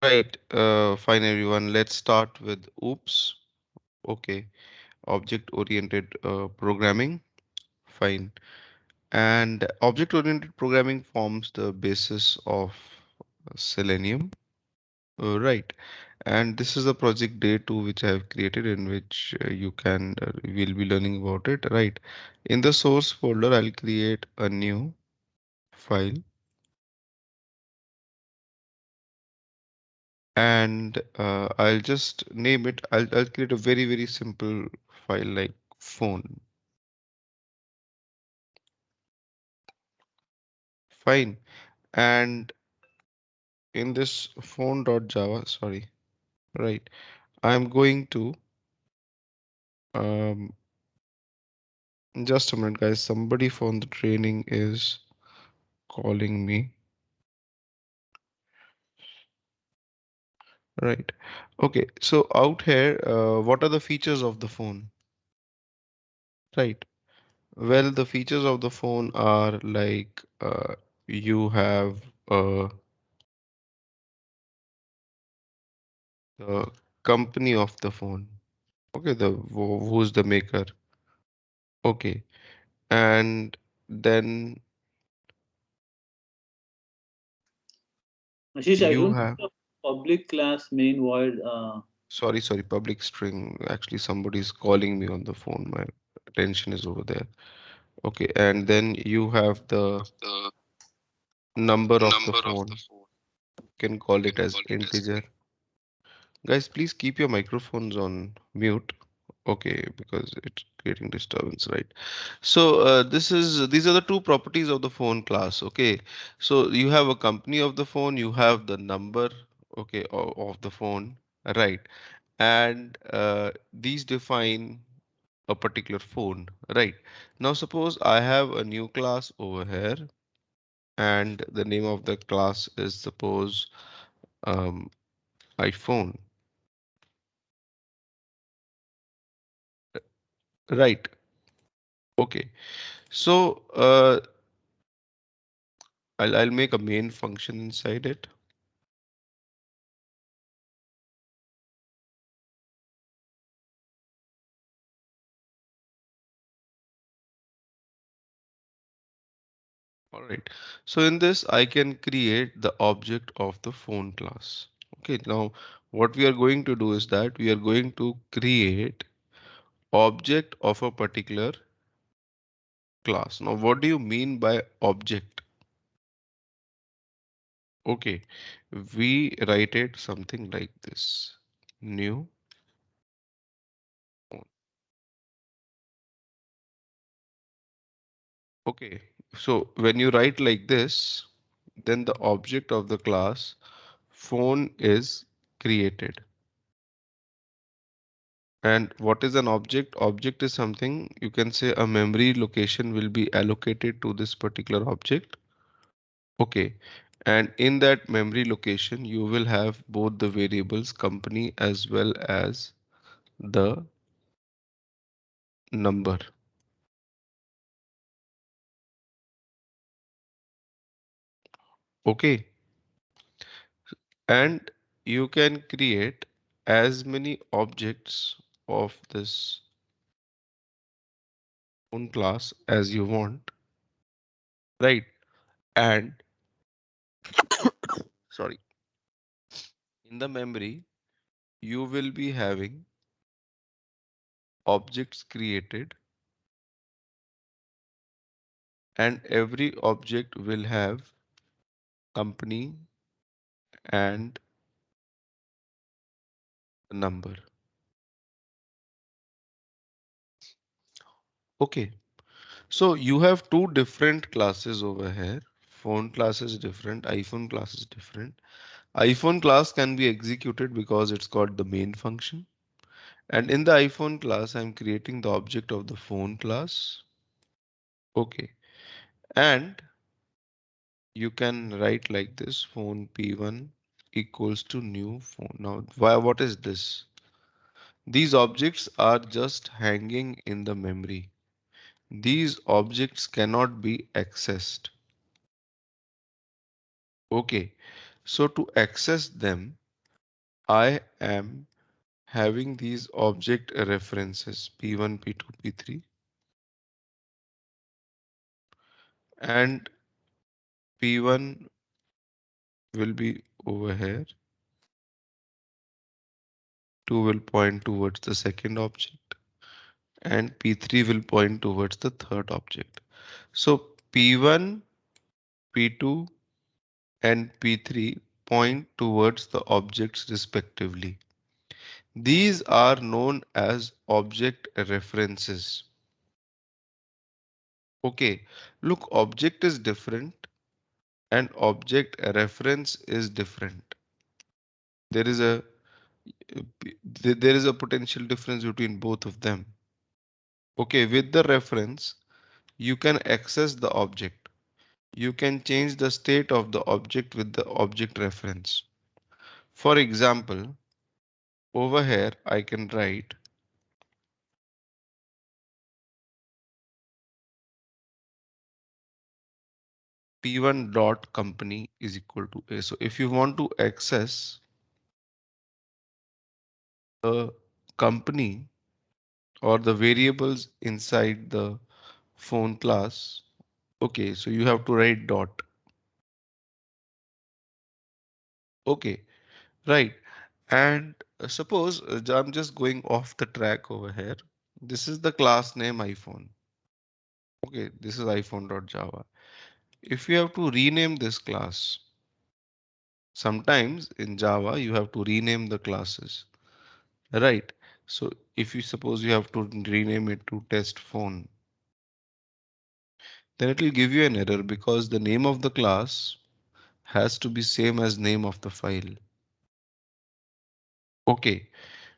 Right, fine everyone. Let's start with OOPS. Okay, object-oriented programming. Fine. And object-oriented programming forms the basis of Selenium. Right. And this is the project day 2 which I have created in which you can will be learning about it. Right. In the source folder, I'll create a new file and I'll just name it. I'll create a very simple file like phone. Fine. And in this phone.java, sorry, right, I'm going to um, just a minute, guys. Somebody from the training is calling me. Right. Okay. So out here, what are the features of the phone? Right. Well, the features of the phone are like you have the company of the phone. Okay, who's the maker. Okay, and then Ashish, I you don't have see a public class main void. sorry, public string. Actually, somebody is calling me on the phone. My attention is over there. Okay, and then you have the number of the phone. You can call it as integer. Guys, please keep your microphones on mute. Okay, because it's creating disturbance, right? So these are the two properties of the phone class. Okay, so you have a company of the phone, you have the number, okay, of the phone, right? And these define a particular phone, right? Now suppose I have a new class over here, and the name of the class is suppose um, iPhone, right? Okay, so I'll make a main function inside it. All right. So in this, I can create the object of the phone class. Okay. Now, what we are going to do is that we are going to create object of a particular class. Now, what do you mean by object? Okay. We write it something like this. New phone. Okay. So when you write like this, then the object of the class phone is created. And what is an object? Object is something you can say a memory location will be allocated to this particular object. Okay. And in that memory location, you will have both the variables company as well as the number. Okay. And you can create as many objects of this own class as you want. Right. And sorry, in the memory, you will be having objects created and every object will have company and a number. Okay, so you have two different classes over here. Phone class is different, iPhone class is different. iPhone class can be executed because it's got the main function. And in the iPhone class, I'm creating the object of the phone class. Okay, and you can write like this phone P1 equals to new phone. Now, why, what is this? These objects are just hanging in the memory. These objects cannot be accessed. Okay, so to access them, I am having these object references P1, P2, P3, and P1 will be over here, 2 will point towards the second object, and P3 will point towards the third object. So P1, P2, and P3 point towards the objects respectively. These are known as object references. Okay, look, object is different and object reference is different. There is a there is a potential difference between both of them. Okay, with the reference, you can access the object. You can change the state of the object with the object reference. For example, over here I can write P1 dot company is equal to A. So if you want to access the company or the variables inside the phone class, okay, so you have to write dot. Okay, right. And suppose I'm just going off the track over here. This is the class name iPhone. Okay, this is iPhone.java. If you have to rename this class, sometimes in Java you have to rename the classes, right? So if you suppose you have to rename it to test phone, then it will give you an error because the name of the class has to be same as name of the file. Okay,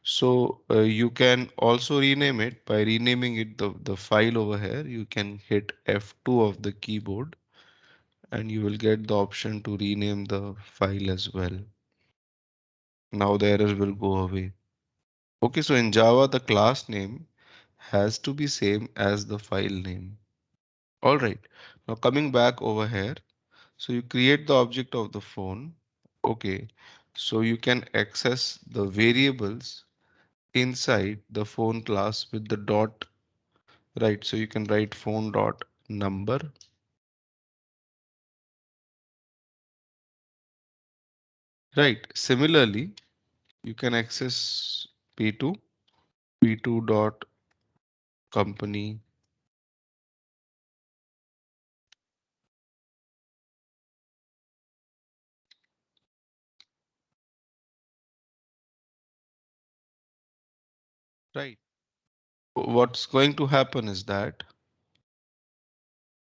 so you can also rename it by renaming it the file over here. You can hit F2 of the keyboard and you will get the option to rename the file as well. Now the error will go away. Okay, so in Java, the class name has to be same as the file name. All right, now coming back over here. So you create the object of the phone. Okay, so you can access the variables inside the phone class with the dot, right? So you can write phone dot number. Right. Similarly, you can access P2, P2 dot company. Right. What's going to happen is that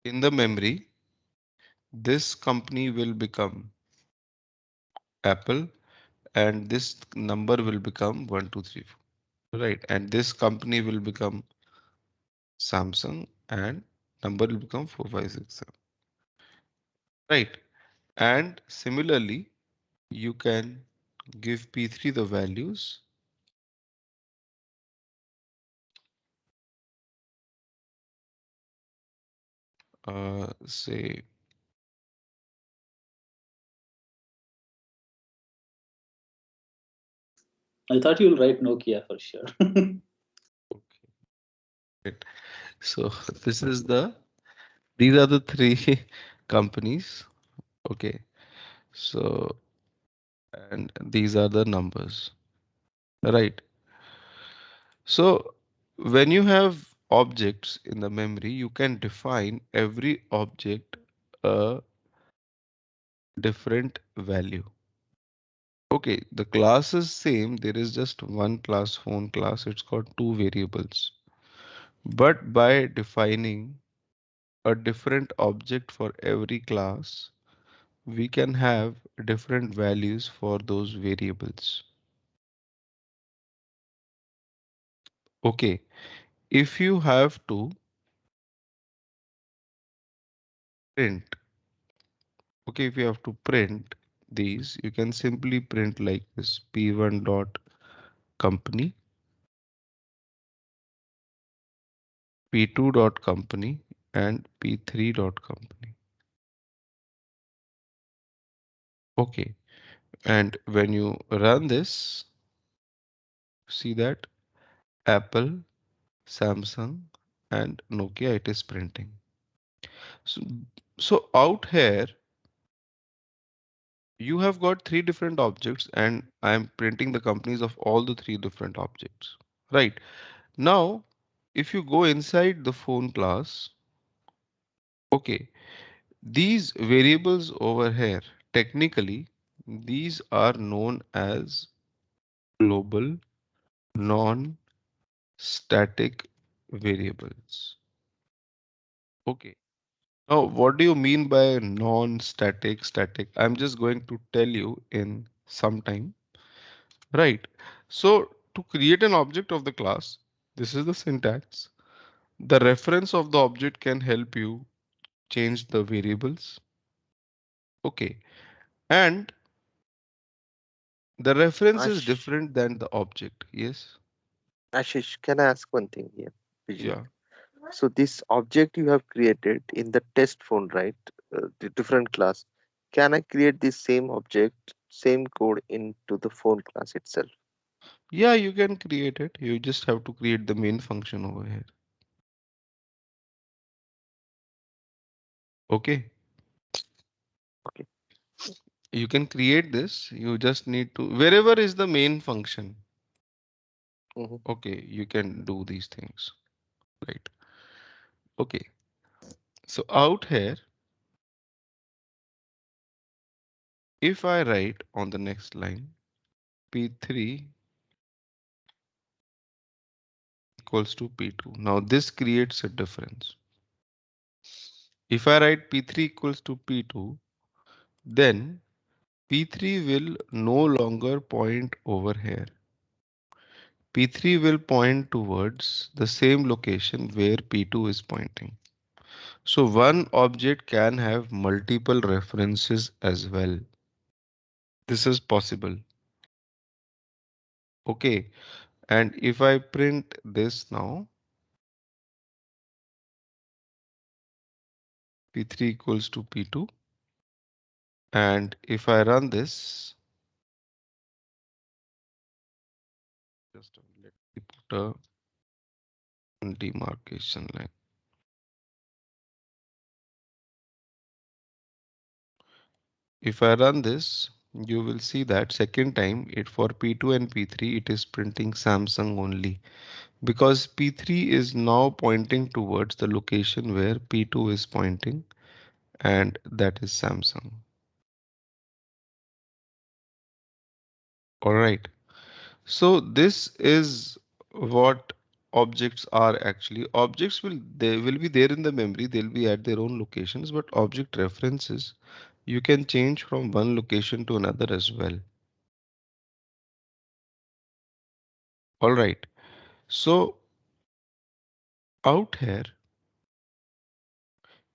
in the memory, this company will become Apple and this number will become 1, 2, 3, 4. Right. And this company will become Samsung and number will become 4, 5, 6, 7. Right. And similarly, you can give P3 the values. Say, I thought you'll write Nokia for sure. okay. Right. So this is these are the three companies. Okay. So, and these are the numbers. Right. So when you have objects in the memory, you can define every object a different value. Okay, the class is same. There is just one class, phone class. It's got two variables. But by defining a different object for every class, we can have different values for those variables. Okay, if you have to print, okay, if you have to print these, you can simply print like this p1 dot company, p2 dot company, and p3 dot company. Okay, And when you run this, see that Apple, Samsung, and Nokia, it is printing. So, so out here, you have got three different objects, and I am printing the companies of all the three different objects. Right. Now, if you go inside the phone class, okay, these variables over here, technically, these are known as global non-static variables. Okay. Now, what do you mean by non-static, static? I'm just going to tell you in some time. Right. So to create an object of the class, this is the syntax. The reference of the object can help you change the variables. Okay. And the reference is Ash, different than the object. Yes. Ashish, can I ask one thing here, Vijay? Yeah. So this object you have created in the test phone, right? The different class. Can I create this same object, same code into the phone class itself? Yeah, you can create it. You just have to create the main function over here. Okay. Okay. You can create this. You just need to, wherever is the main function. Hmm. Okay. You can do these things. Right. Okay. So out here, if I write on the next line, P3 equals to P2. Now this creates a difference. If I write P3 equals to P2, then P3 will no longer point over here. P3 will point towards the same location where P2 is pointing. So one object can have multiple references as well. This is possible. Okay. And if I print this now, P3 equals to P2. And if I run this, just let me put a demarcation line. If I run this, you will see that second time it for P2 and P3 it is printing Samsung only because P3 is now pointing towards the location where P2 is pointing and that is Samsung. All right. So this is what objects are actually. Objects will be there in the memory. They'll be at their own locations, but object references you can change from one location to another as well. All right. So out here,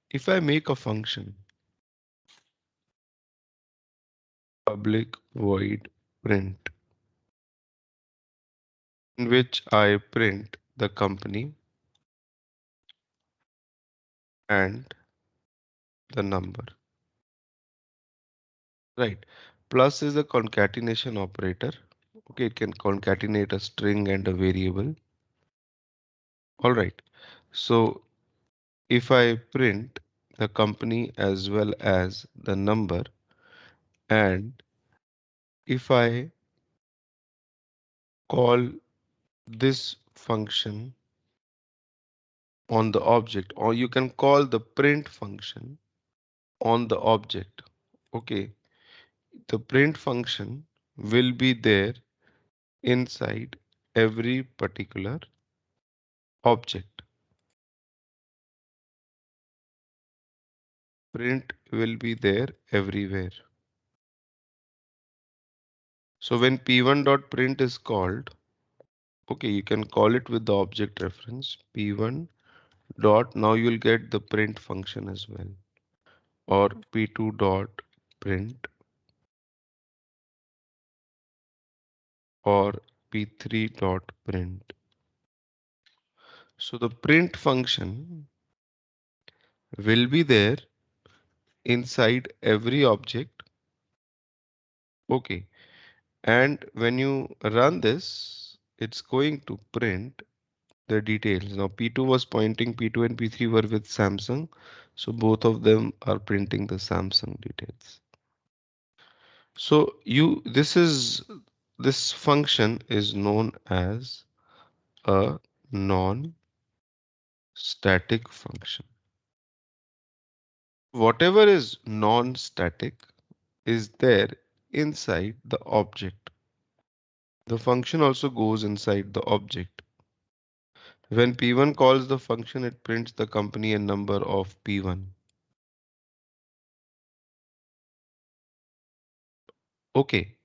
if I make a function public void print in which I print the company and the number, right? Plus is a concatenation operator. Okay, it can concatenate a string and a variable. All right. So if I print the company as well as the number, and if I call this function on the object, or you can call the print function on the object. Okay, the print function will be there inside every particular object. Print will be there everywhere. So when p1.print is called, okay, you can call it with the object reference p1 dot. Now you'll get the print function as well, or p2 dot print or p3 dot print. So the print function will be there inside every object Okay. And when you run this, it's going to print the details. Now P2 was pointing, P2 and P3 were with Samsung. So both of them are printing the Samsung details. So this function is known as a non-static function. Whatever is non-static is there inside the object. The function also goes inside the object. When P1 calls the function, it prints the company and number of P1. Okay.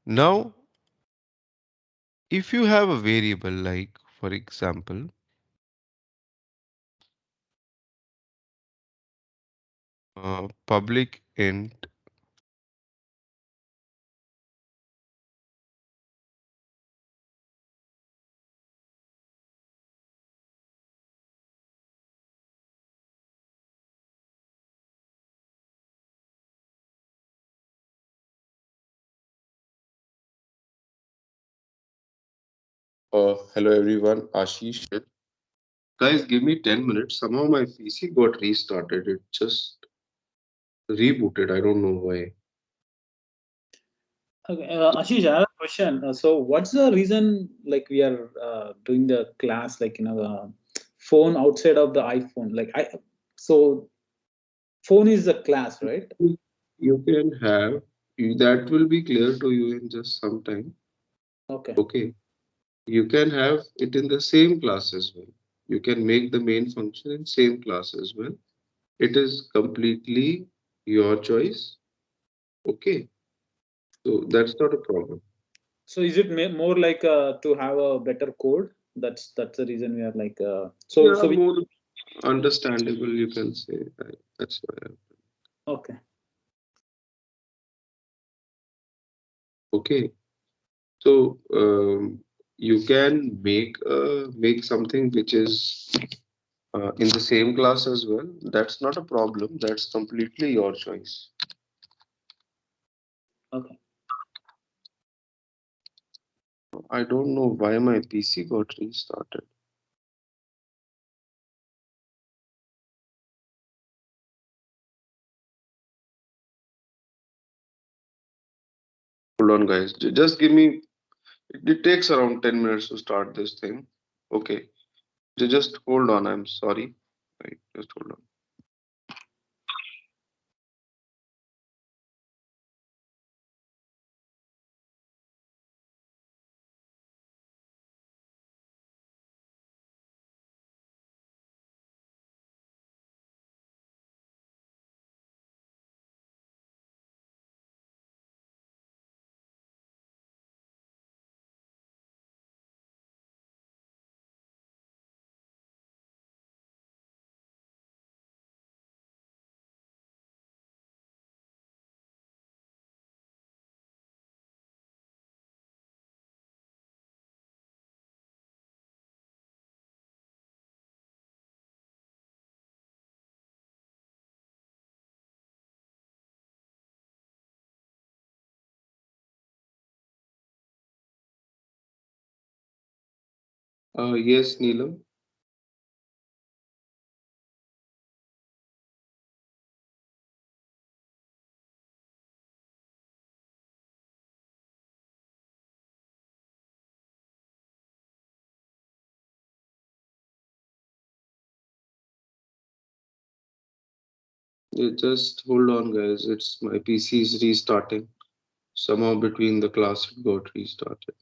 Now, if you have a variable like, for example, public int hello everyone, Ashish here. Guys, give me 10 minutes. Somehow my PC got restarted. It just rebooted. I don't know why. Okay, Ashish, I have a question. So, what's the reason like we are doing the class like phone outside of the iPhone? So phone is the class, right? You can have that will be clear to you in just some time. Okay. Okay. You can have it in the same class as well. You can make the main function in same class as well. It is completely your choice. Okay. So that's not a problem. So is it more like to have a better code? That's the reason we are like Yeah, more understandable, you can say. That's why. Okay. Okay. So you can make something which is in the same class as well. That's not a problem. That's completely your choice. Okay. I don't know why my PC got restarted. Hold on, guys. Just give me. It takes around 10 minutes to start this thing. Okay. Just hold on. I'm sorry. Right. Just hold on. Yes, Neelam. Just hold on, guys. It's my PC is restarting. Somehow between the class it got restarted.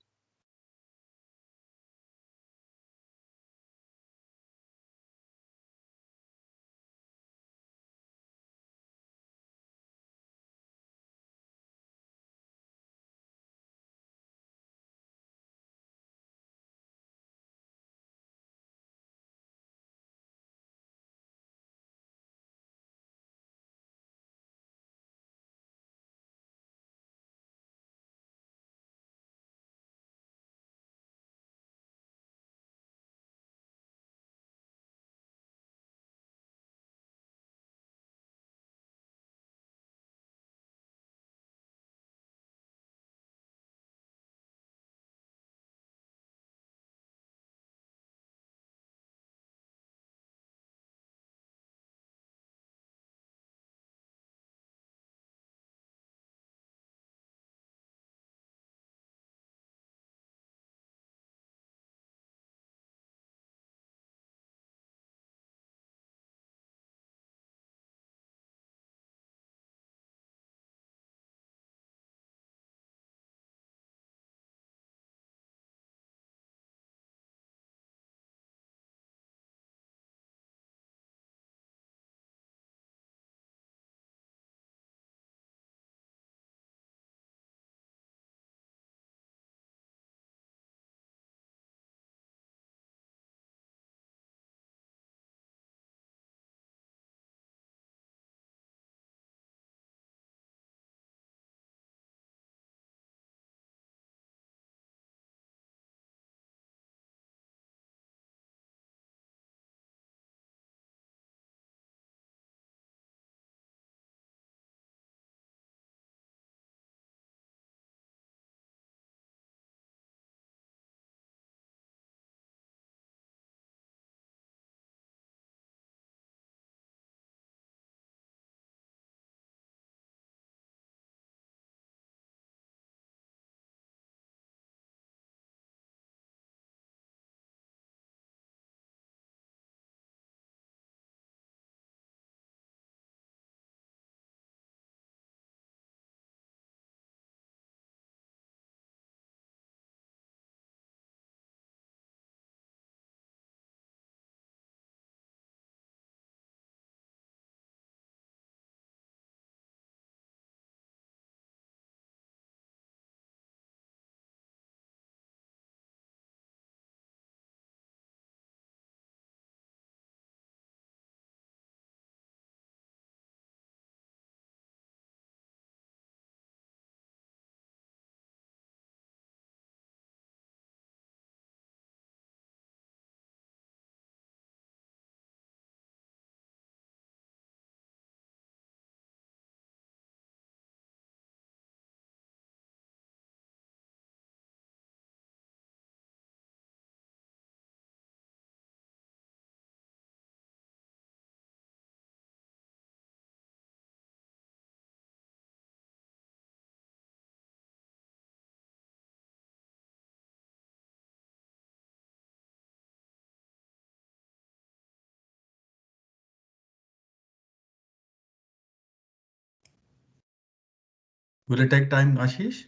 Will it take time, Ashish?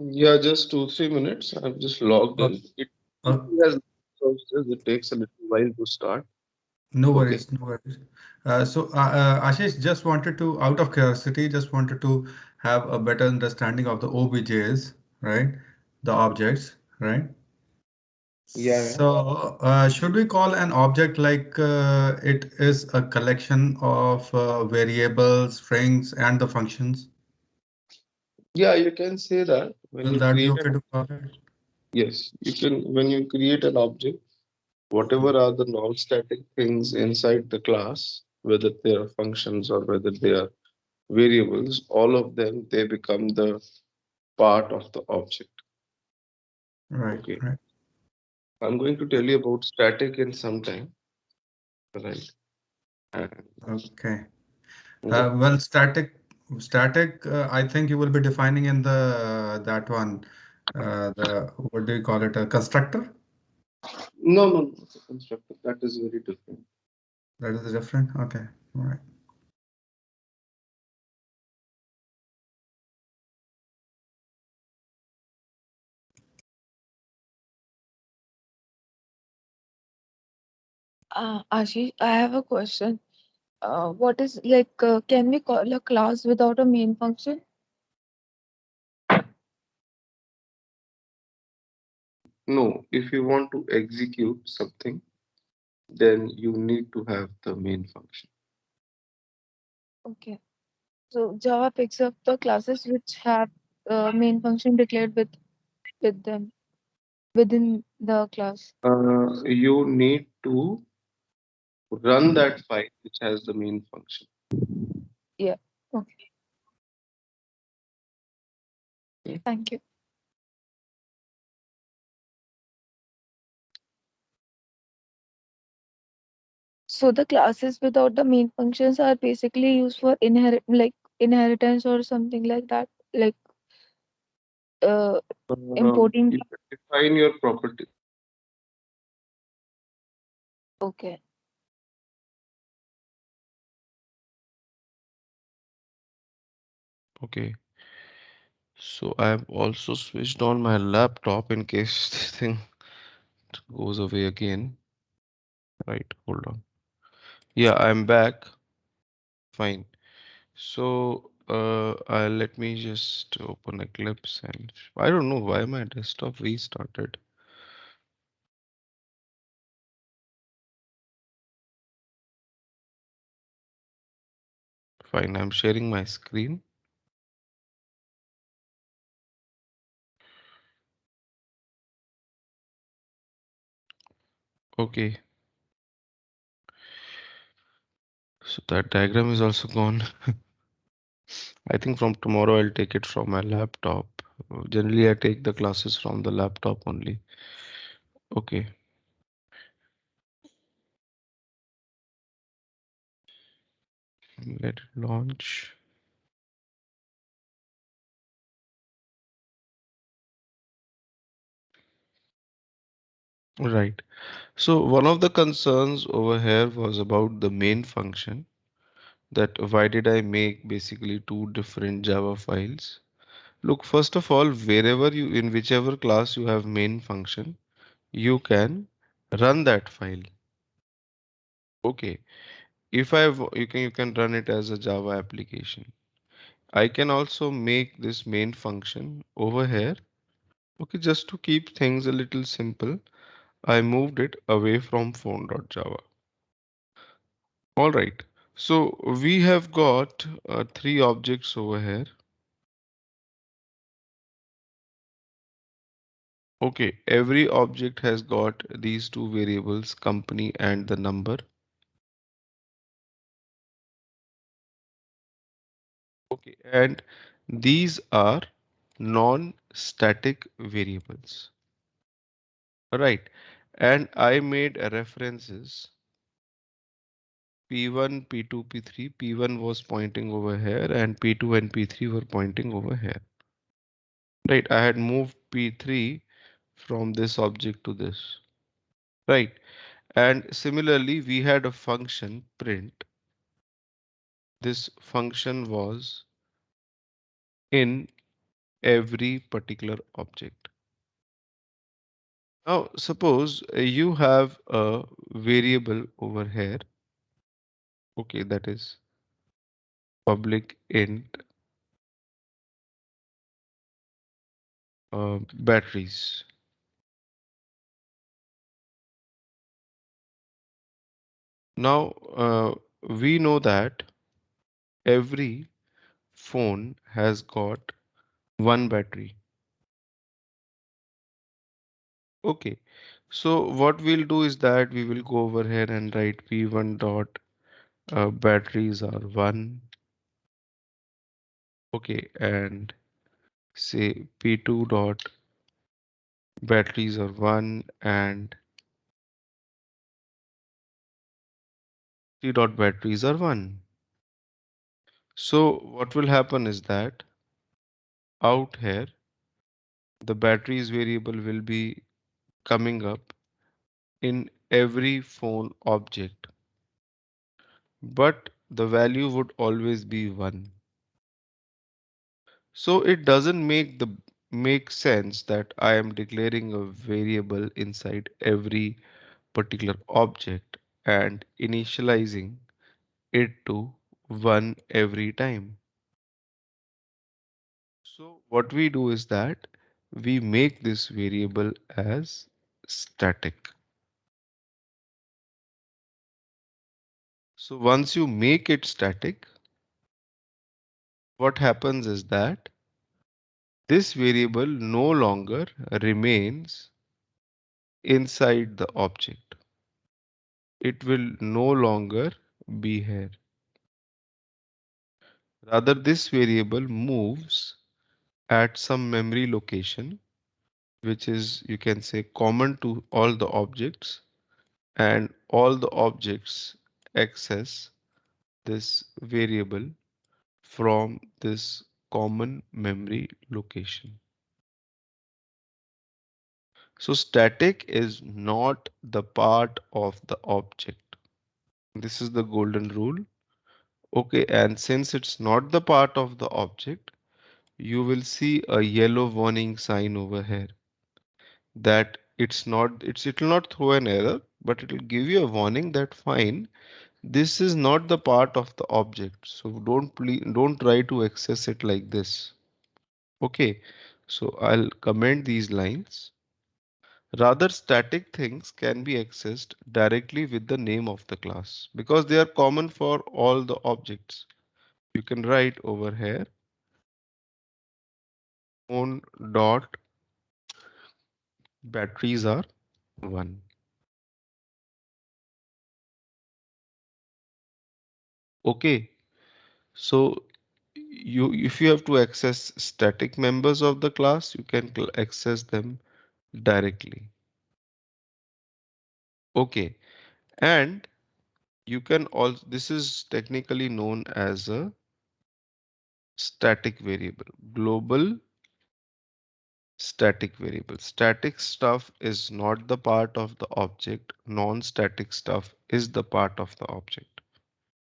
Yeah, just 2-3 minutes. I've just logged Uh, in. It uh, has process. It takes a little while to start. no Okay. worries, no worries. Ashish, just wanted to, out of curiosity, just wanted to have a better understanding of the OBJs, right? The objects, right? Yeah, yeah. So, should we call an object like it is a collection of variables, strings, and the functions? Yeah, you can say that when Will you that be create okay an to call it? yes, you can when you create an object, whatever are the non-static things inside the class, whether they are functions or whether they are variables, all of them they become the part of the object. Right, Okay. right. I'm going to tell you about static in some time, right? And Okay. okay. Static, I think you will be defining in the that one, the what do you call it, a constructor? No, no, no, it's a constructor. That is very different. That is different. Okay, all right. Ashish, I have a question. What is like, can we call a class without a main function? No, if you want to execute something, then you need to have the main function. Okay. So Java picks up the classes which have main function declared with them within the class. You need to run that file which has the main function. Yeah. Okay. Okay. Thank you. So the classes without the main functions are basically used for inheritance or something like that, like uh, importing. You can define your property. Okay. Okay, so I've also switched on my laptop in case this thing goes away again. Right, hold on. Yeah, I'm back. Fine. So, let me just open Eclipse and I don't know why my desktop restarted. Fine, I'm sharing my screen. Okay, so that diagram is also gone. I think from tomorrow I'll take it from my laptop. Generally, I take the classes from the laptop only. Okay, let it launch. Right. So one of the concerns over here was about the main function, that why did I make basically two different Java files? Look, first of all, wherever you in whichever class you have main function, you can run that file. Okay. If you can run it as a Java application. I can also make this main function over here. Okay, just to keep things a little simple, I moved it away from phone.java. All right. So we have got three objects over here. Okay, every object has got these two variables, company and the number. Okay, and these are non-static variables. Right. And I made references P1, P2, P3. P1 was pointing over here and P2 and P3 were pointing over here. Right. I had moved P3 from this object to this. Right. And similarly, we had a function print. this function was in every particular object. Now, suppose you have a variable over here. Okay, that is public int batteries. Now, we know that every phone has got one battery. Okay, so what we'll do is that we will go over here and write p1 dot batteries are 1. Okay, and say p2 dot batteries are 1 and p dot batteries are 1. So what will happen is that out here the batteries variable will be coming up in every phone object, but the value would always be 1. So it doesn't make sense that I am declaring a variable inside every particular object and initializing it to 1 every time. So what we do is that we make this variable as static. So once you make it static, what happens is that this variable no longer remains inside the object. It will no longer be here. Rather, this variable moves at some memory location, which is, you can say, common to all the objects, and all the objects access this variable from this common memory location. So static is not the part of the object. This is the golden rule. Okay, and since it's not the part of the object, you will see a yellow warning sign over here that it will not throw an error, but it will give you a warning that fine, this is not the part of the object. So don't try to access it like this. Okay, so I'll comment these lines. Rather, static things can be accessed directly with the name of the class because they are common for all the objects. You can write over here phone dot batteries are 1. Okay, so if you have to access static members of the class, you can access them directly. Okay, and you can also, this is technically known as a static variable, global static variable. Static stuff is not the part of the object. Non-static stuff is the part of the object.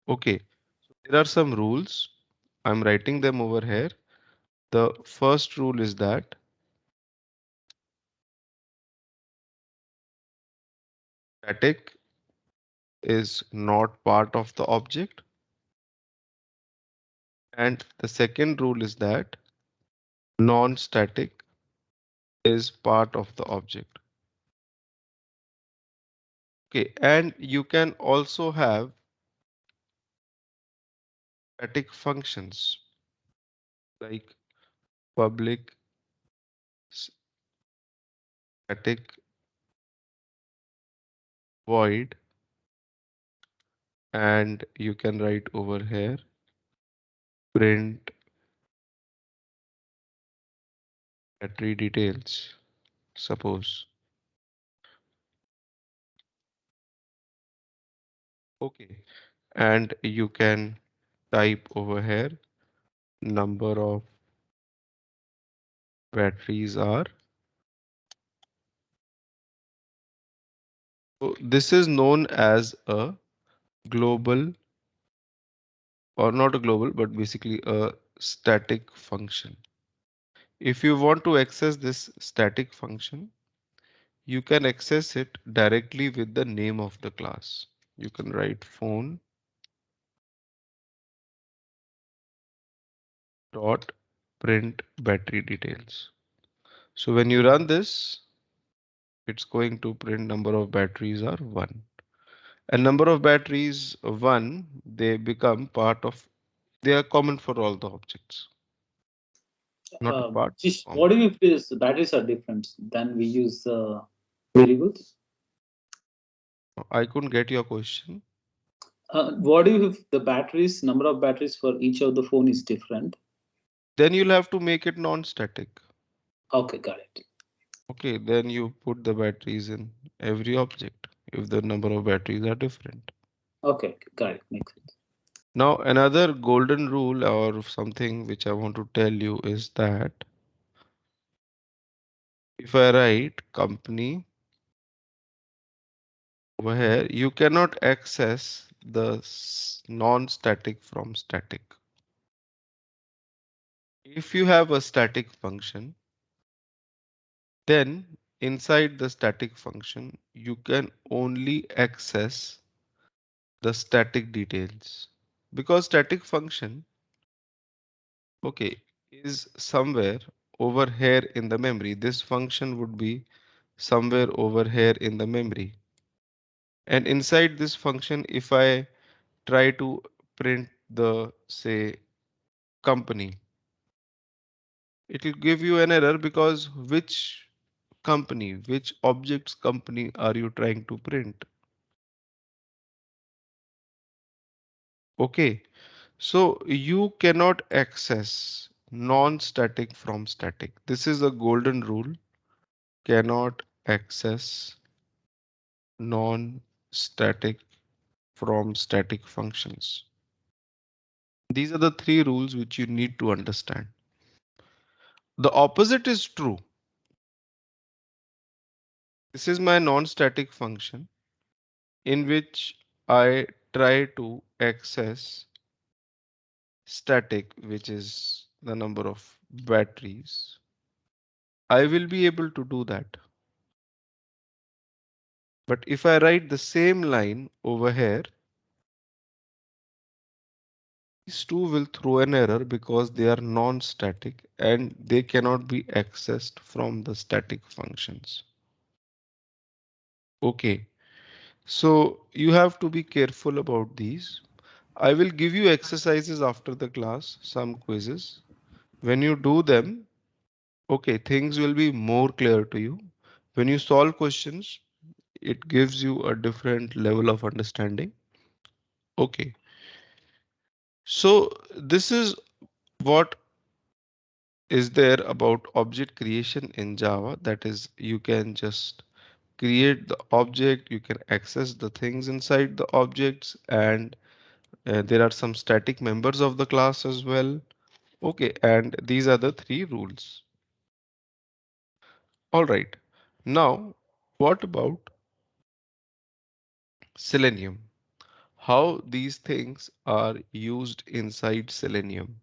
Okay, there are some rules. I'm writing them over here. The first rule is that static is not part of the object. And the second rule is that non-static is part of the object. Okay, and you can also have static functions like public static void, and you can write over here print battery details, suppose. Okay, and you can type over here number of batteries are. So this is known as a global or not a global, but basically a static function. If you want to access this static function, you can access it directly with the name of the class. You can write phone dot print battery details. So when you run this, it's going to print number of batteries are 1. And number of batteries 1, they become part of, they are common for all the objects. Not a part, Just common. what if these batteries are different? Then we use variables. I couldn't get your question. What if the batteries, number of batteries for each of the phone is different? Then you'll have to make it non-static. Okay, got it. Okay, then you put the batteries in every object if the number of batteries are different. Okay, got it. Makes sense. Now, another golden rule or something which I want to tell you is that if I write company over here, you cannot access the non-static from static. If you have a static function, then inside the static function, you can only access the static details because static function, okay, is somewhere over here in the memory. This function would be somewhere over here in the memory. And inside this function, if I try to print the, say, company, it will give you an error because which company, which object's company are you trying to print? Okay, so you cannot access non-static from static. This is a golden rule. Cannot access non-static from static functions. These are the three rules which you need to understand. The opposite is true. This is my non-static function in which I try to access static, which is the number of batteries. I will be able to do that. But if I write the same line over here, these two will throw an error because they are non-static and they cannot be accessed from the static functions. Okay, so you have to be careful about these. I will give you exercises after the class, some quizzes. When you do them, okay, things will be more clear to you. When you solve questions, it gives you a different level of understanding. Okay, so this is what is there about object creation in Java. That is, you can just create the object, you can access the things inside the objects, and there are some static members of the class as well. Okay, and these are the three rules. All right, now what about Selenium? How these things are used inside Selenium?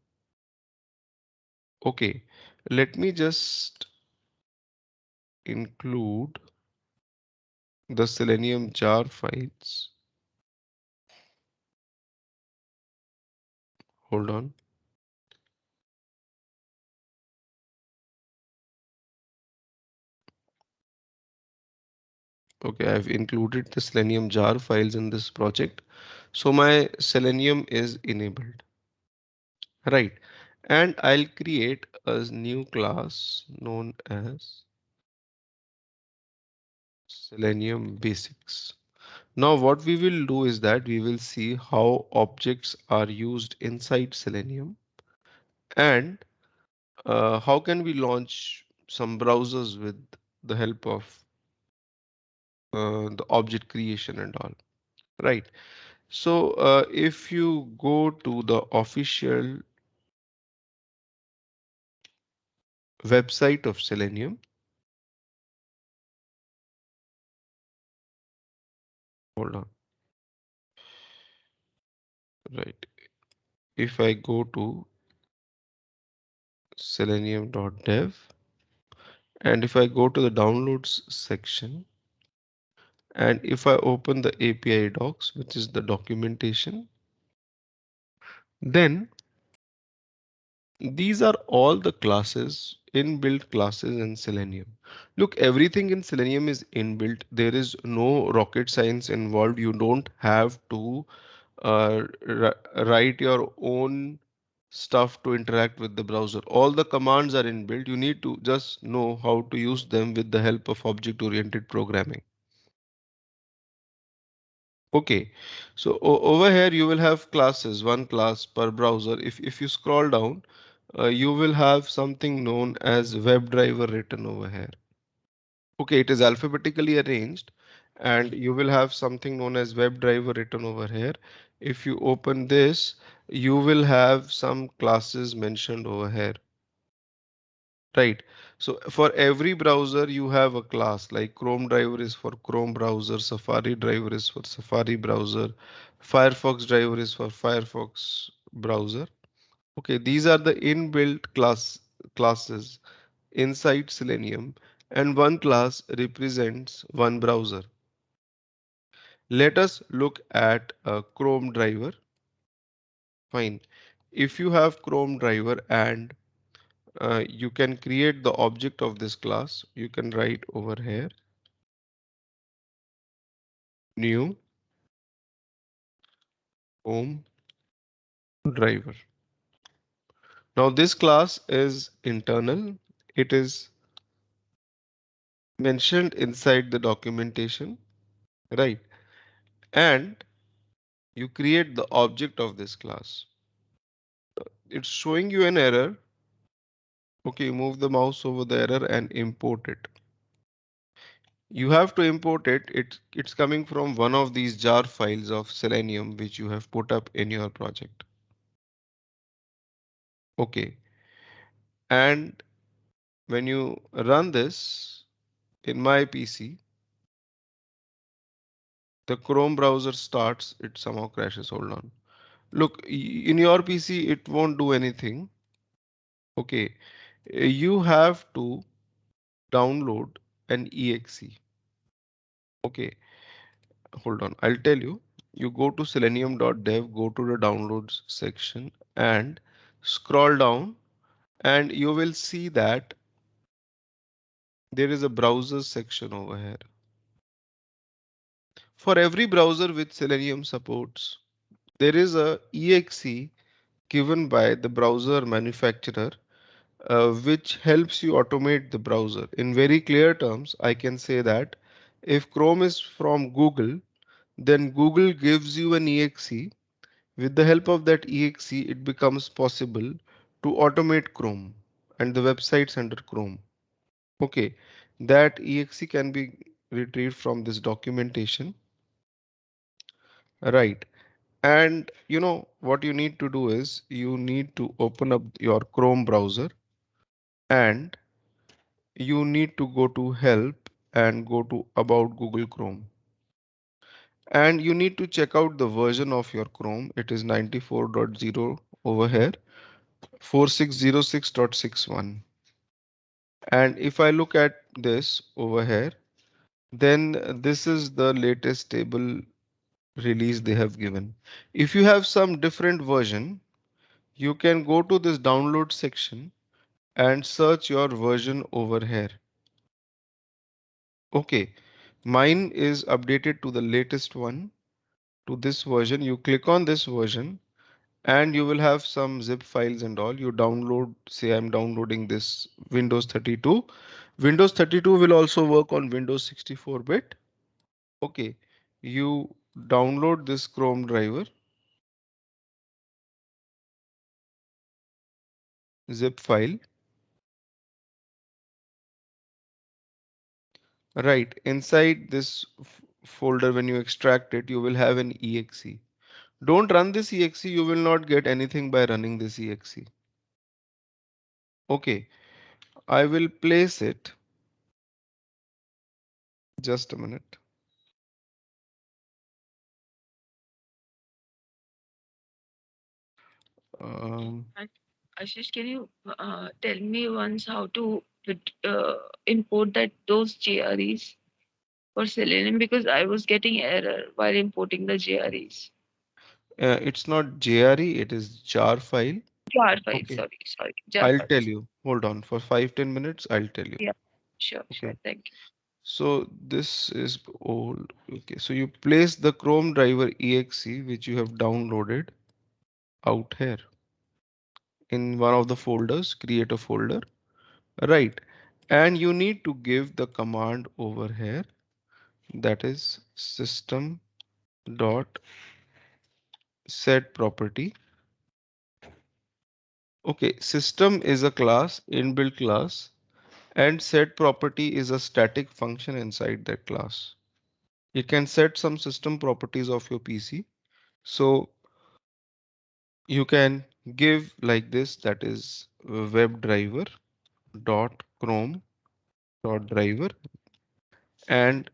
Okay, let me just include the Selenium jar files. Hold on. Okay, I've included the Selenium jar files in this project. So my Selenium is enabled. Right. And I'll create a new class known as Selenium Basics. Now what we will do is that we will see how objects are used inside Selenium and how can we launch some browsers with the help of the object creation and all. Right. So if you go to the official website of Selenium, hold on. Right. if I go to selenium.dev and if I go to the downloads section and if I open the API docs, which is the documentation, then these are all the classes, inbuilt classes in Selenium. Look, everything in Selenium is inbuilt. There is no rocket science involved. You don't have to write your own stuff to interact with the browser. All the commands are inbuilt. You need to just know how to use them with the help of object-oriented programming. Okay, so over here you will have classes, one class per browser. If you scroll down, you will have something known as WebDriver written over here. Okay, it is alphabetically arranged, and you will have something known as WebDriver written over here. If you open this, you will have some classes mentioned over here. Right. So for every browser, you have a class like Chrome driver is for Chrome browser, Safari driver is for Safari browser, Firefox driver is for Firefox browser. Okay, these are the inbuilt classes inside Selenium, and one class represents one browser. Let us look at a Chrome driver. Fine. If you have Chrome driver and you can create the object of this class. You can write over here new home driver. Now this class is internal. It is mentioned inside the documentation, right? And you create the object of this class. It's showing you an error. Okay, move the mouse over the error and import it. You have to import it. It's coming from one of these jar files of Selenium which you have put up in your project. Okay, and when you run this in my PC, the Chrome browser starts, it somehow crashes. Hold on. Look, in your PC, it won't do anything. Okay, you have to download an exe. Okay, hold on. I'll tell you. You go to selenium.dev, go to the downloads section and scroll down, and you will see that there is a browser section over here. For every browser which Selenium supports, there is a exe given by the browser manufacturer, which helps you automate the browser. In very clear terms, I can say that if Chrome is from Google, then Google gives you an exe. With the help of that exe, it becomes possible to automate Chrome and the websites under Chrome. Okay, that exe can be retrieved from this documentation. Right. And you know what you need to do is you need to open up your Chrome browser and you need to go to help and go to about Google Chrome. And you need to check out the version of your Chrome. It is 94.0 over here, 4606.61. And if I look at this over here, then this is the latest stable release they have given. If you have some different version, you can go to this download section and search your version over here. Okay, mine is updated to the latest one, to this version. You click on this version and you will have some zip files and all. You download, say I'm downloading this Windows 32. Windows 32 will also work on Windows 64-bit. Okay, you download this Chrome driver, zip file. Right, inside this folder, when you extract it, you will have an exe. Don't run this exe, you will not get anything by running this exe. Okay, I will place it. Just a minute. Ashish, can you tell me once how to import those JREs for Selenium, because I was getting error while importing the JREs. It's not JRE, it is jar file. Jar file, Okay, sorry, jar I'll file. tell you. Hold on for 5-10 minutes. I'll tell you. Yeah, sure, Okay. thank you. So this is old. Okay. So you place the Chrome driver exe which you have downloaded out here in one of the folders. Create a folder. Right. And you need to give the command over here, that is system dot set property. Okay, system is a class, inbuilt class, and set property is a static function inside that class. You can set some system properties of your PC. So you can give like this, that is WebDriver dot Chrome dot driver, and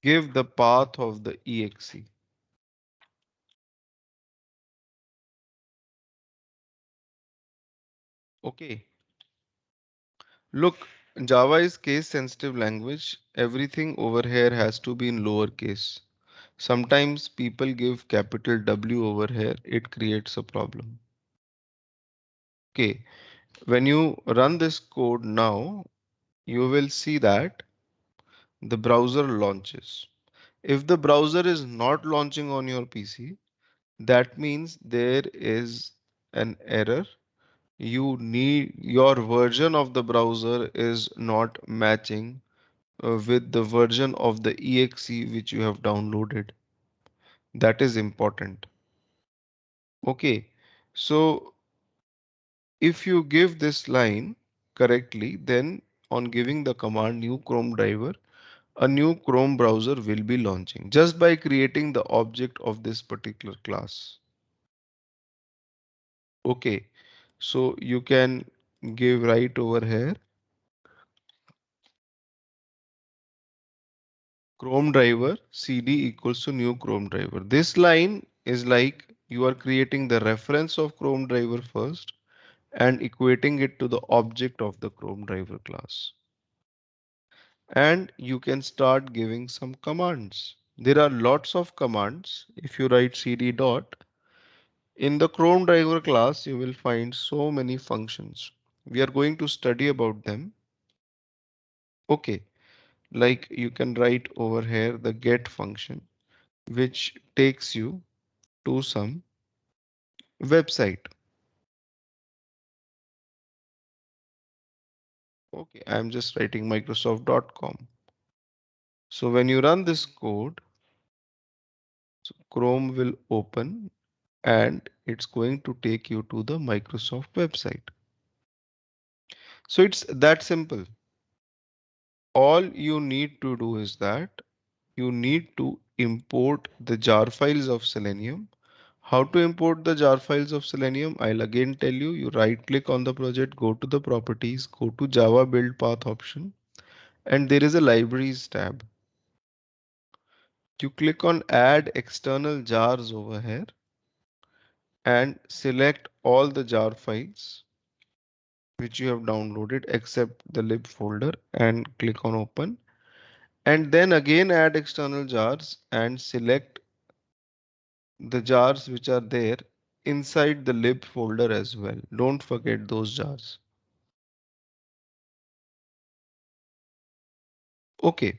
give the path of the exe. Okay. Look, Java is case sensitive language. Everything over here has to be in lowercase. Sometimes people give capital W over here. It creates a problem. Okay. When you run this code now, you will see that the browser launches. If the browser is not launching on your PC, that means there is an error. You need your version of the browser is not matching with the version of the exe which you have downloaded. That is important. Okay, so if you give this line correctly, then on giving the command new Chrome driver, a new Chrome browser will be launching just by creating the object of this particular class. Okay, so you can give right over here Chrome driver cd equals to new Chrome driver. This line is like you are creating the reference of Chrome driver first and equating it to the object of the Chrome driver class. And you can start giving some commands. There are lots of commands. If you write cd dot, in the Chrome driver class, you will find so many functions. We are going to study about them. Okay, like you can write over here the get function, which takes you to some website. Okay, I'm just writing Microsoft.com. So when you run this code, so Chrome will open and it's going to take you to the Microsoft website. So it's that simple. All you need to do is that you need to import the jar files of Selenium. How to import the jar files of Selenium? I'll again tell you, you right click on the project, go to the properties, go to Java build path option, and there is a libraries tab. You click on add external jars over here and select all the jar files which you have downloaded except the lib folder and click on open, and then again add external jars and select the jars which are there inside the lib folder as well. Don't forget those jars. Okay,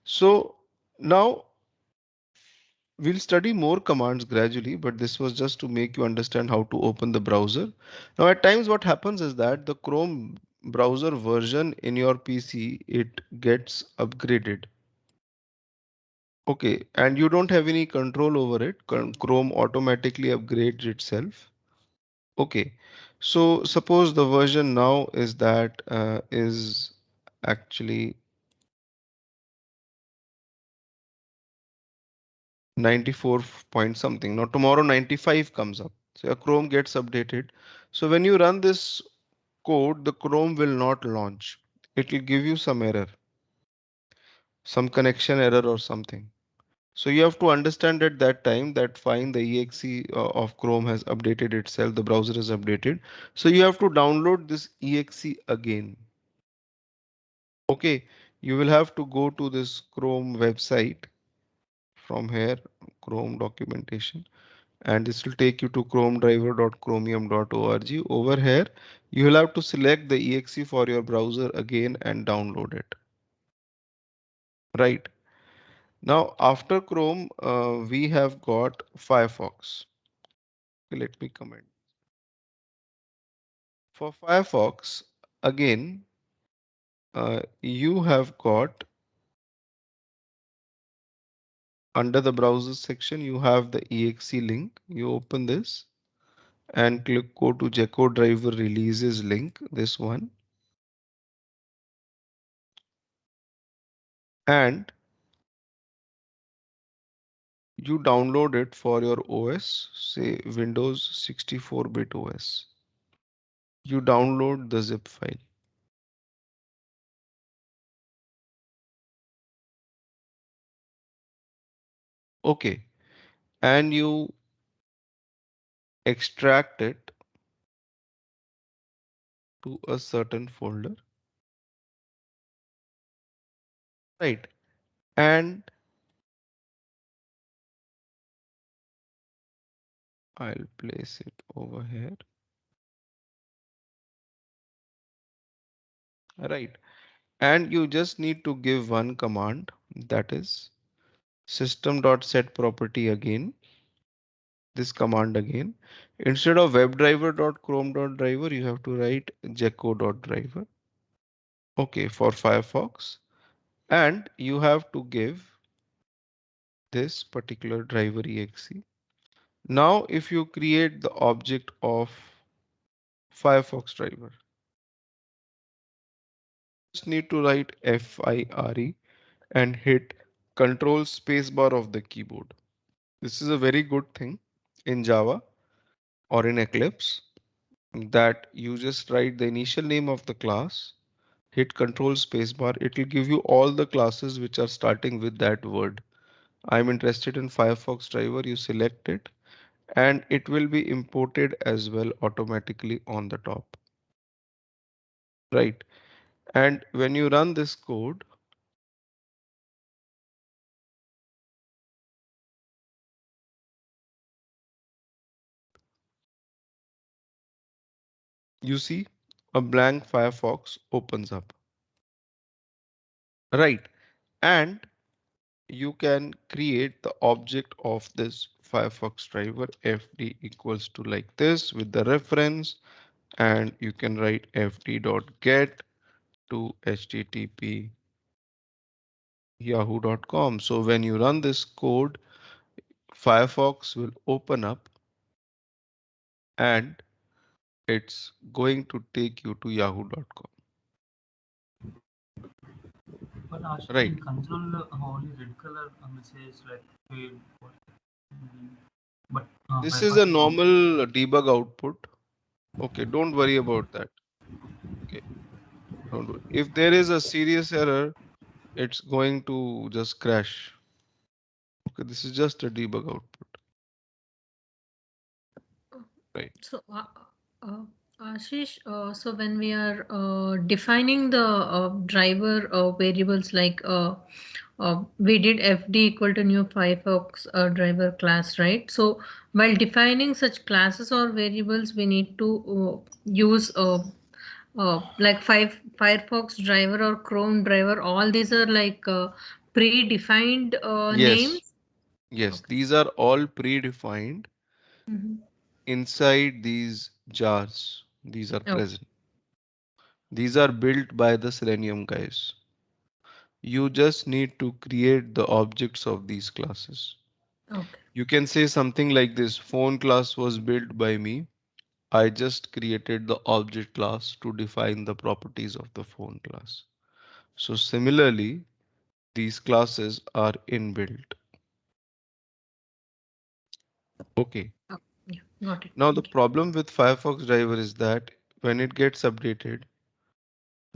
so now we'll study more commands gradually, but this was just to make you understand how to open the browser. Now, at times what happens is that the Chrome browser version in your PC, it gets upgraded. Okay, and you don't have any control over it. Chrome automatically upgrades itself. Okay, so suppose the version now is that is actually 94 point something. Now tomorrow 95 comes up. So your Chrome gets updated. So when you run this code, the Chrome will not launch. It will give you some error, some connection error or something. So you have to understand at that time that fine, the exe of Chrome has updated itself, the browser is updated. So you have to download this exe again. Okay, you will have to go to this Chrome website from here, Chrome documentation, and this will take you to chromedriver.chromium.org. Over here, you will have to select the exe for your browser again and download it. Right. Now, after Chrome, we have got Firefox. Let me comment. For Firefox, again, you have got under the browser section, you have the exe link. You open this and click go to Gecko driver releases link, this one. And you download it for your OS, say Windows 64-bit OS. You download the zip file. Okay, and you extract it to a certain folder, right? And I'll place it over here, right? And you just need to give one command, that is system.setProperty again. This command again. Instead of webdriver.chrome.driver, you have to write gecko.driver. Okay, for Firefox. And you have to give this particular driver exe. Now, if you create the object of Firefox driver, just need to write FIRE and hit Control spacebar of the keyboard. This is a very good thing in Java or in Eclipse, that you just write the initial name of the class, hit Control spacebar. It will give you all the classes which are starting with that word. I'm interested in Firefox driver. You select it and it will be imported as well automatically on the top. Right. And when you run this code, you see a blank Firefox opens up. Right. And you can create the object of this Firefox driver fd equals to like this with the reference, and you can write fd.get to http yahoo.com. So when you run this code, Firefox will open up and it's going to take you to yahoo.com. But Ashish, Right. in console, only red color message like failed. But This is a normal debug output. Okay, don't worry about that. Okay, don't worry. If there is a serious error, it's going to just crash. Okay, this is just a debug output. Right. So, Ashish, so when we are defining the driver variables like we did fd equal to new Firefox driver class, right? So while defining such classes or variables, we need to use like Firefox driver or Chrome driver. All these are like predefined Yes, names. yes, Okay. these are all predefined Mhm. inside these jars. These are Okay. present. These are built by the Selenium guys. You just need to create the objects of these classes. Okay. You can say something like this: phone class was built by me. I just created the object class to define the properties of the phone class. So similarly, these classes are inbuilt. Okay. Oh, yeah, got it. Now the Thank you. problem with Firefox driver is that when it gets updated,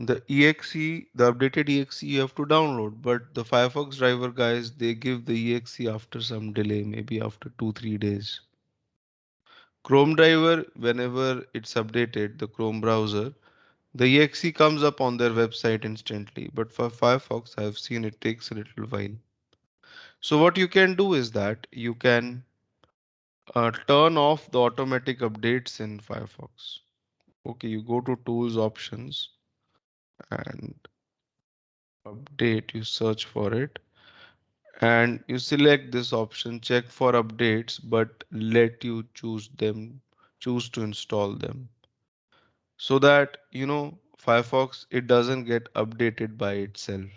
The exe, the updated exe you have to download, but the Firefox driver guys, they give the exe after some delay, maybe after 2-3 days. Chrome driver, whenever it's updated, the Chrome browser, the exe comes up on their website instantly. But for Firefox, I have seen it takes a little while. So what you can do is that you can turn off the automatic updates in Firefox. Okay, you go to tools options and update, you search for it and you select this option, check for updates, but let you choose to install them, so that Firefox, it doesn't get updated by itself.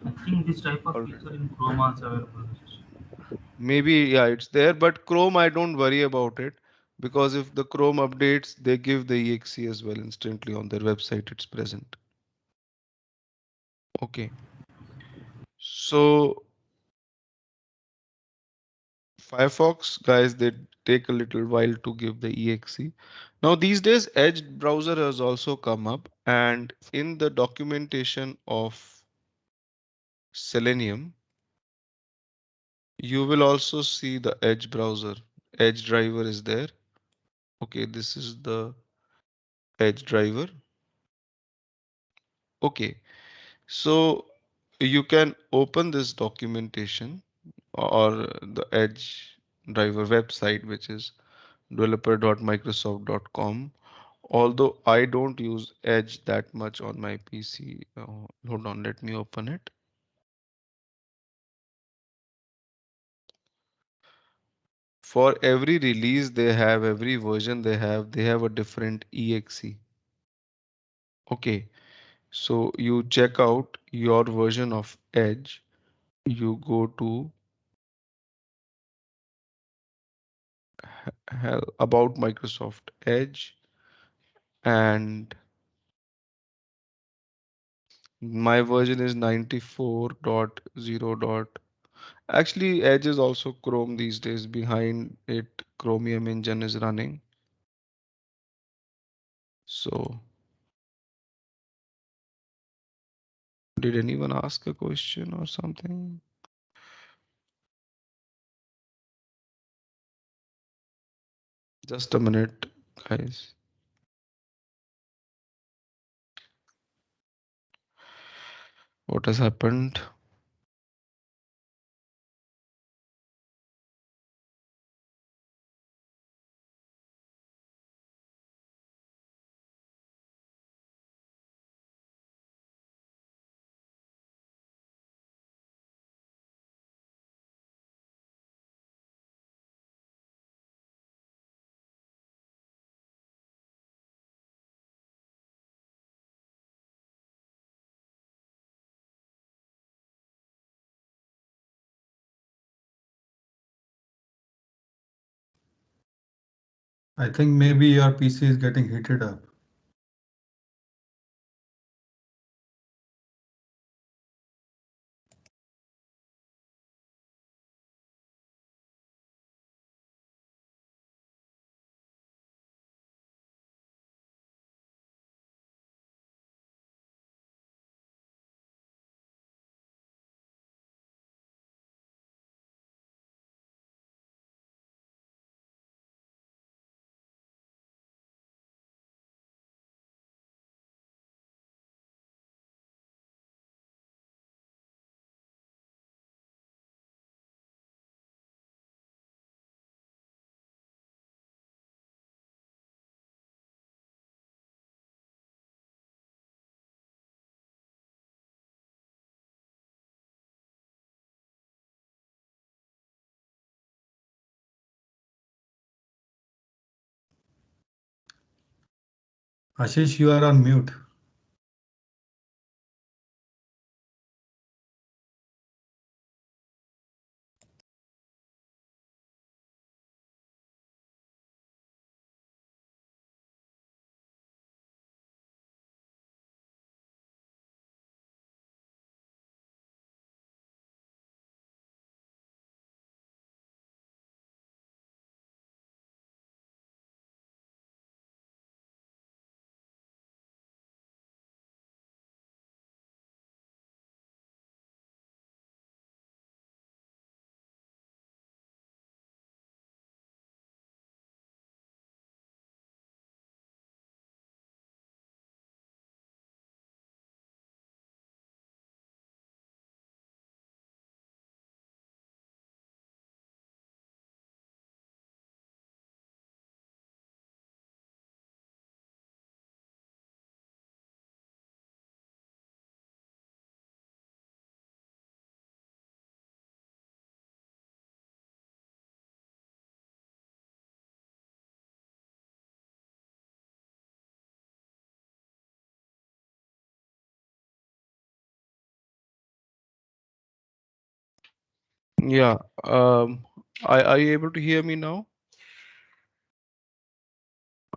I think this type of Or feature in Chrome also available. maybe, yeah, it's there, but Chrome, I don't worry about it, because if the Chrome updates, they give the exe as well instantly on their website, it's present. Okay, so Firefox guys, they take a little while to give the exe. Now these days Edge browser has also come up, and in the documentation of Selenium, you will also see the Edge browser. Edge driver is there. Okay, this is the Edge driver. Okay, so you can open this documentation or the Edge driver website, which is developer.microsoft.com. Although I don't use Edge that much on my PC. Hold on, let me open it. For every release they have, every version they have a different exe. Okay, so you check out your version of Edge. You go to hell about Microsoft Edge, and my version is 94.0. Actually, Edge is also Chrome these days. Behind it, Chromium engine is running. So, did anyone ask a question or something? Just a minute, guys. What has happened? I think maybe your PC is getting heated up. Ashish, you are on mute. Yeah. Are you able to hear me now?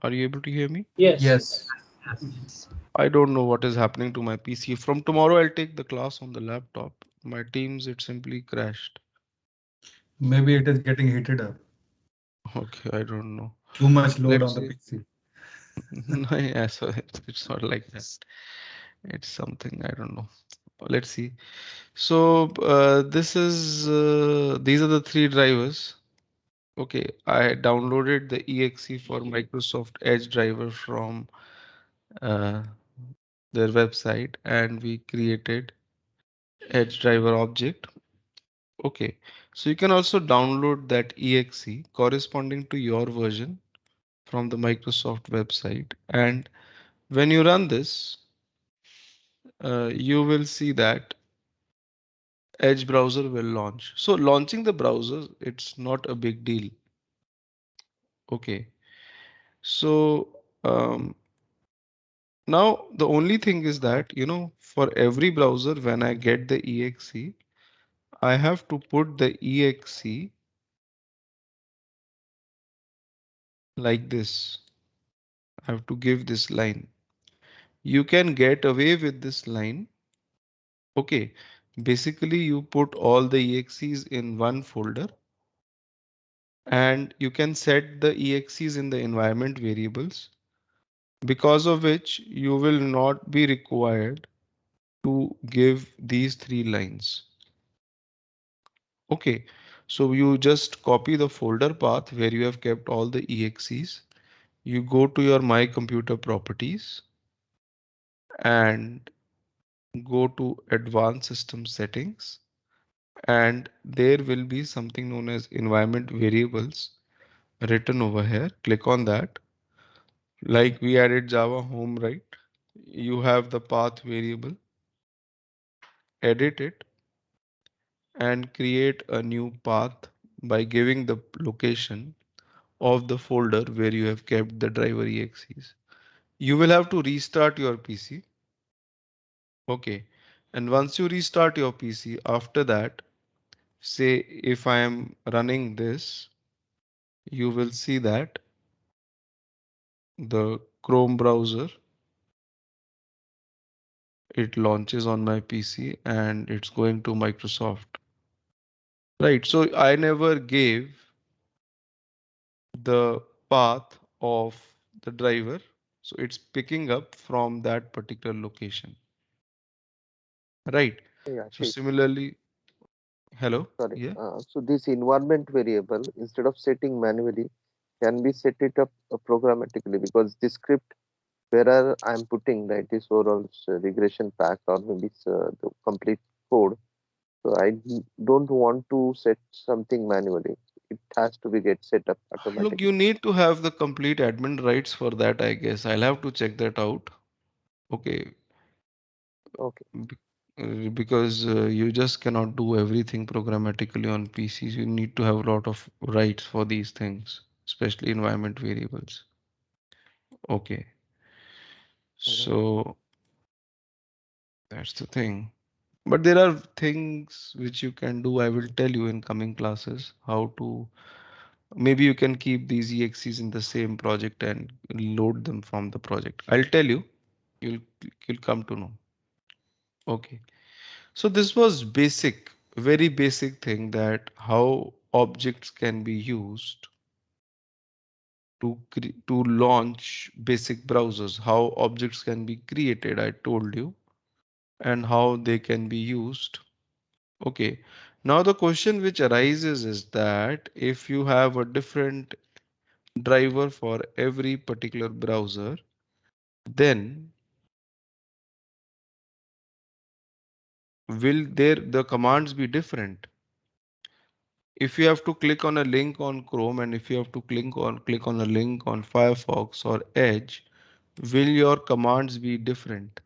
Are you able to hear me? Yes. Yes. Yes. I don't know what is happening to my PC. From tomorrow, I'll take the class on the laptop. My Teams, it simply crashed. Maybe it is getting heated up. Okay, I don't know. Too much load Let's on the see. PC. No, yeah, so it's not like that. It's something I don't know. Let's see. So these are the three drivers. Okay, I downloaded the exe for Microsoft Edge driver from uh, their website, and we created Edge driver object. Okay, so you can also download that exe corresponding to your version from the Microsoft website, and when you run this, you will see that Edge browser will launch. So launching the browser, it's not a big deal. Okay, so now the only thing is that, for every browser, when I get the exe, I have to put the exe like this. I have to give this line. You can get away with this line. Okay, basically you put all the exes in one folder, and you can set the exes in the environment variables, because of which you will not be required to give these three lines. Okay, so you just copy the folder path where you have kept all the exes. You go to your My Computer properties and go to Advanced System Settings, and there will be something known as environment variables written over here. Click on that. Like we added Java home, right? You have the path variable, edit it, and create a new path by giving the location of the folder where you have kept the driver exes. You will have to restart your PC. Okay. And once you restart your PC, after that, say if I am running this, you will see that the Chrome browser, it launches on my PC and it's going to Microsoft. Right. So I never gave the path of the driver. So it's picking up from that particular location. Right. Hey, So Ashish, similarly, hello. sorry. Yeah. So this environment variable, instead of setting manually, can be set it up programmatically, because the script where I'm putting, right, this overall regression pack, or maybe the complete code. So don't want to set something manually. It has to be get set up Look, automatically. you need to have the complete admin rights for that, I guess. I'll have to check that out. Okay. Okay. Because you just cannot do everything programmatically on PCs. You need to have a lot of rights for these things, especially environment variables. Okay. Mhm. So that's the thing. But there are things which you can do. I will tell you in coming classes how to. Maybe you can keep these exes in the same project and load them from the project. I'll tell you. You'll you'll come to know. Okay. So this was basic, very basic thing, that how objects can be used to launch basic browsers, how objects can be created, I told you, and how they can be used. Okay. Now the question which arises is that if you have a different driver for every particular browser, then will there the commands be different? If you have to click on a link on Chrome, and if you have to click on a link on Firefox or Edge, will your commands be different?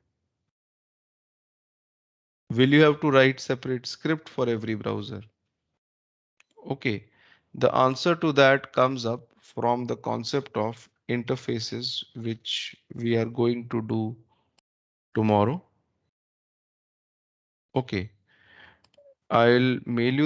Will you have to write separate script for every browser? Okay, the answer to that comes up from the concept of interfaces, which we are going to do tomorrow. Okay, I'll mail you